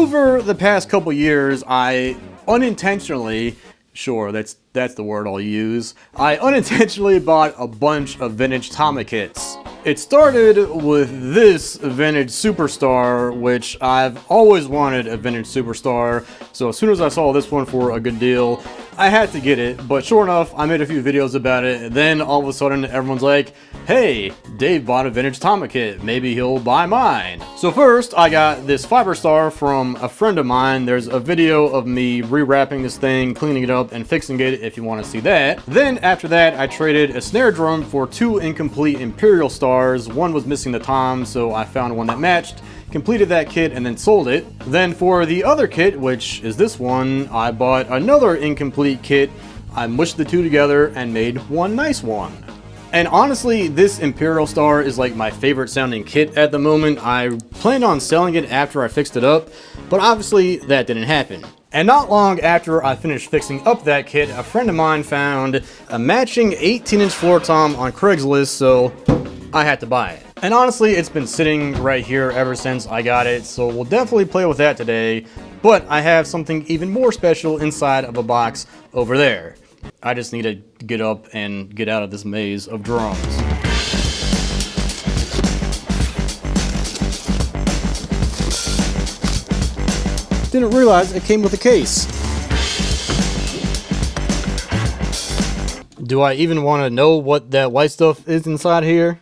Over the past couple years, I unintentionally, sure, that's the word I'll use, I unintentionally bought a bunch of vintage Tama kits. It started with this vintage Superstar, which I've always wanted a vintage Superstar, so as soon as I saw this one for a good deal, I had to get it. But sure enough, I made a few videos about it, and then all of a sudden everyone's like, hey, Dave bought a vintage Tama kit, maybe he'll buy mine. So first, I got this Fibrestar from a friend of mine. There's a video of me rewrapping this thing, cleaning it up, and fixing it if you want to see that. Then after that, I traded a snare drum for two incomplete Imperialstars. One was missing the tom, so I found one that matched, completed that kit, and then sold it. Then for the other kit, which is this one, I bought another incomplete kit. I mushed the two together and made one nice one. And honestly, this Imperialstar is like my favorite sounding kit at the moment. I planned on selling it after I fixed it up, but obviously that didn't happen. And not long after I finished fixing up that kit, a friend of mine found a matching 18-inch floor tom on Craigslist, so I had to buy it. And honestly, it's been sitting right here ever since I got it, so we'll definitely play with that today. But I have something even more special inside of a box over there. I just need to get up and get out of this maze of drums. Didn't realize it came with a case. Do I even want to know what that white stuff is inside here?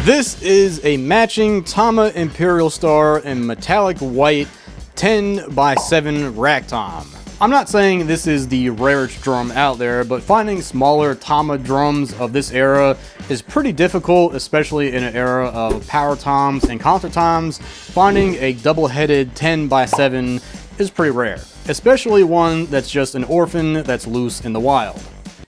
This is a matching Tama Imperialstar in metallic white 10x7 rack tom. I'm not saying this is the rarest drum out there, but finding smaller Tama drums of this era is pretty difficult, especially in an era of power toms and concert toms. Finding a double-headed 10x7 is pretty rare, especially one that's just an orphan that's loose in the wild,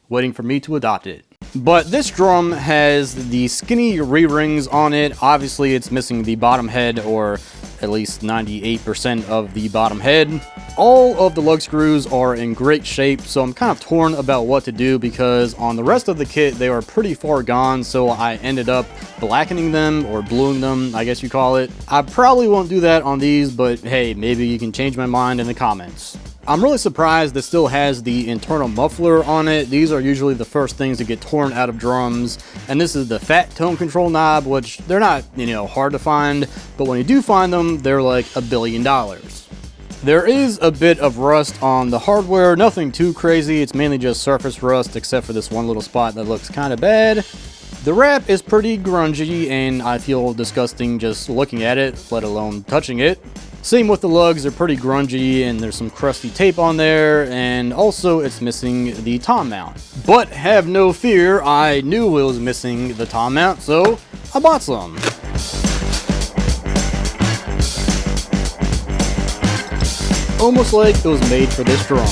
waiting for me to adopt it. But this drum has the skinny re-rings on it. Obviously, it's missing the bottom head, or at least 98% of the bottom head. All of the lug screws are in great shape, so I'm kind of torn about what to do because on the rest of the kit, they are pretty far gone, so I ended up blackening them, or bluing them, I guess you call it. I probably won't do that on these, but hey, maybe you can change my mind in the comments. I'm really surprised this still has the internal muffler on it. These are usually the first things to get torn out of drums. And this is the fat tone control knob, which they're not, hard to find, but when you do find them, they're like $1 billion. There is a bit of rust on the hardware, nothing too crazy. It's mainly just surface rust, except for this one little spot that looks kind of bad. The wrap is pretty grungy, and I feel disgusting just looking at it, let alone touching it. Same with the lugs, they're pretty grungy, and there's some crusty tape on there, and also it's missing the tom mount. But have no fear, I knew it was missing the tom mount, so I bought some. Almost like it was made for this drum.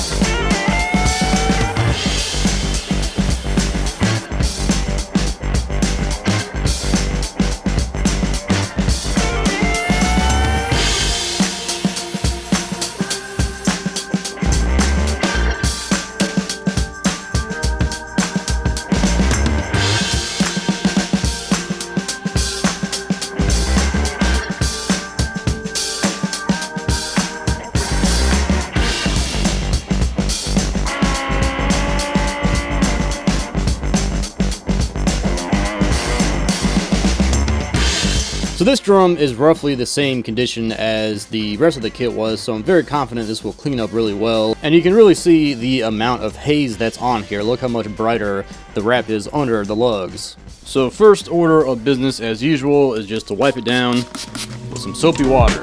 So this drum is roughly the same condition as the rest of the kit was, so I'm very confident this will clean up really well. And you can really see the amount of haze that's on here. Look how much brighter the wrap is under the lugs. So first order of business as usual is just to wipe it down with some soapy water.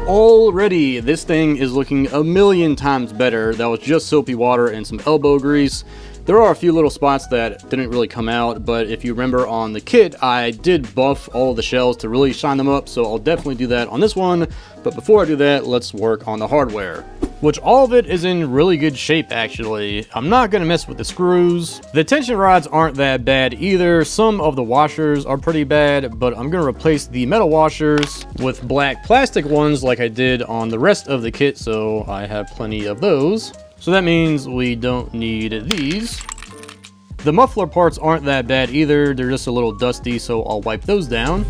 Already, this thing is looking a million times better. That was just soapy water and some elbow grease. There are a few little spots that didn't really come out, but if you remember on the kit, I did buff all the shells to really shine them up, so I'll definitely do that on this one. But before I do that, let's work on the hardware, which all of it is in really good shape actually. I'm not gonna mess with the screws. The tension rods aren't that bad either. Some of the washers are pretty bad, but I'm gonna replace the metal washers with black plastic ones like I did on the rest of the kit, so I have plenty of those. So that means we don't need these. The muffler parts aren't that bad either, they're just a little dusty, so I'll wipe those down.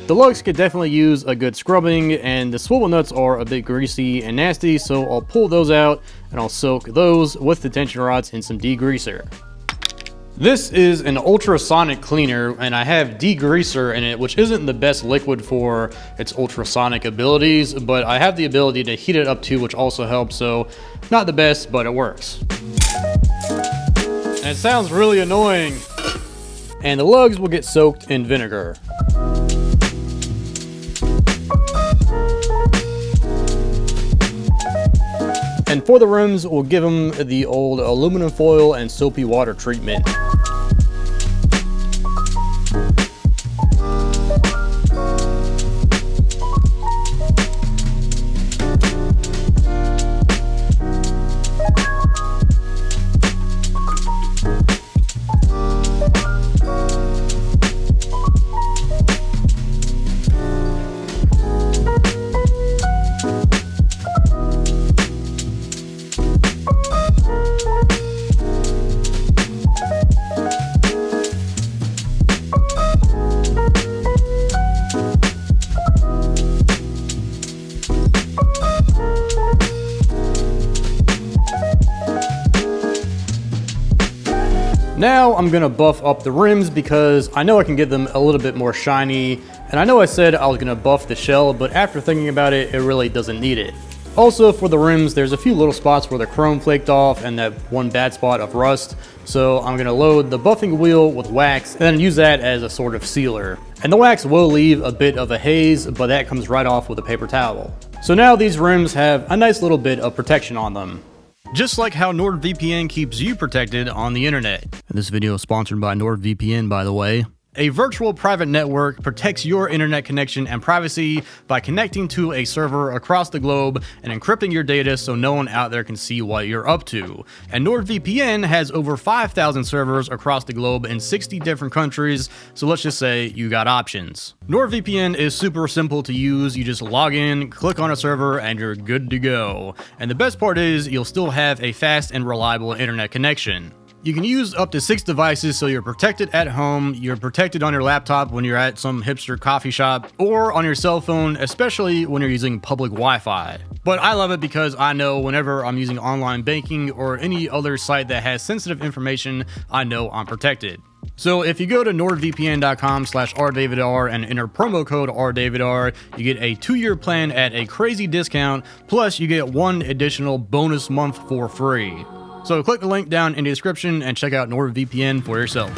The lugs could definitely use a good scrubbing, and the swivel nuts are a bit greasy and nasty, so I'll pull those out and I'll soak those with the tension rods in some degreaser. This is an ultrasonic cleaner, and I have degreaser in it, which isn't the best liquid for its ultrasonic abilities, but I have the ability to heat it up too, which also helps, so not the best, but it works. And it sounds really annoying. And the lugs will get soaked in vinegar. And for the rims, we'll give them the old aluminum foil and soapy water treatment. Now I'm gonna buff up the rims because I know I can get them a little bit more shiny, and I know I said I was gonna buff the shell, but after thinking about it, it really doesn't need it. Also for the rims, there's a few little spots where the chrome flaked off and that one bad spot of rust, so I'm gonna load the buffing wheel with wax and then use that as a sort of sealer. And the wax will leave a bit of a haze, but that comes right off with a paper towel. So now these rims have a nice little bit of protection on them. Just like how NordVPN keeps you protected on the internet. And this video is sponsored by NordVPN, by the way. A virtual private network protects your internet connection and privacy by connecting to a server across the globe and encrypting your data so no one out there can see what you're up to. And NordVPN has over 5,000 servers across the globe in 60 different countries, so let's just say you got options. NordVPN is super simple to use. You just log in, click on a server, and you're good to go. And the best part is you'll still have a fast and reliable internet connection. You can use up to 6 devices, so you're protected at home, you're protected on your laptop when you're at some hipster coffee shop, or on your cell phone, especially when you're using public Wi-Fi. But I love it because I know whenever I'm using online banking or any other site that has sensitive information, I know I'm protected. So if you go to nordvpn.com/rdavidr and enter promo code rdavidr, you get a 2-year plan at a crazy discount, plus you get 1 additional bonus month for free. So click the link down in the description and check out NordVPN for yourself.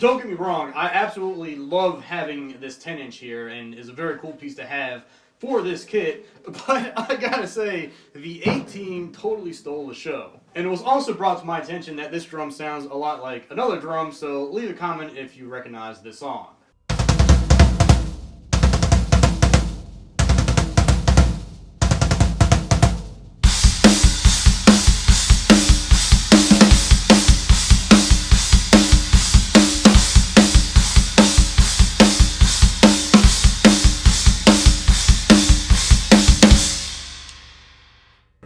don't get me wrong, I absolutely love having this 10-inch here, and is a very cool piece to have for this kit, but I gotta say, the 18 totally stole the show. And it was also brought to my attention that this drum sounds a lot like another drum, so leave a comment if you recognize this song.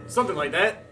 Something like that.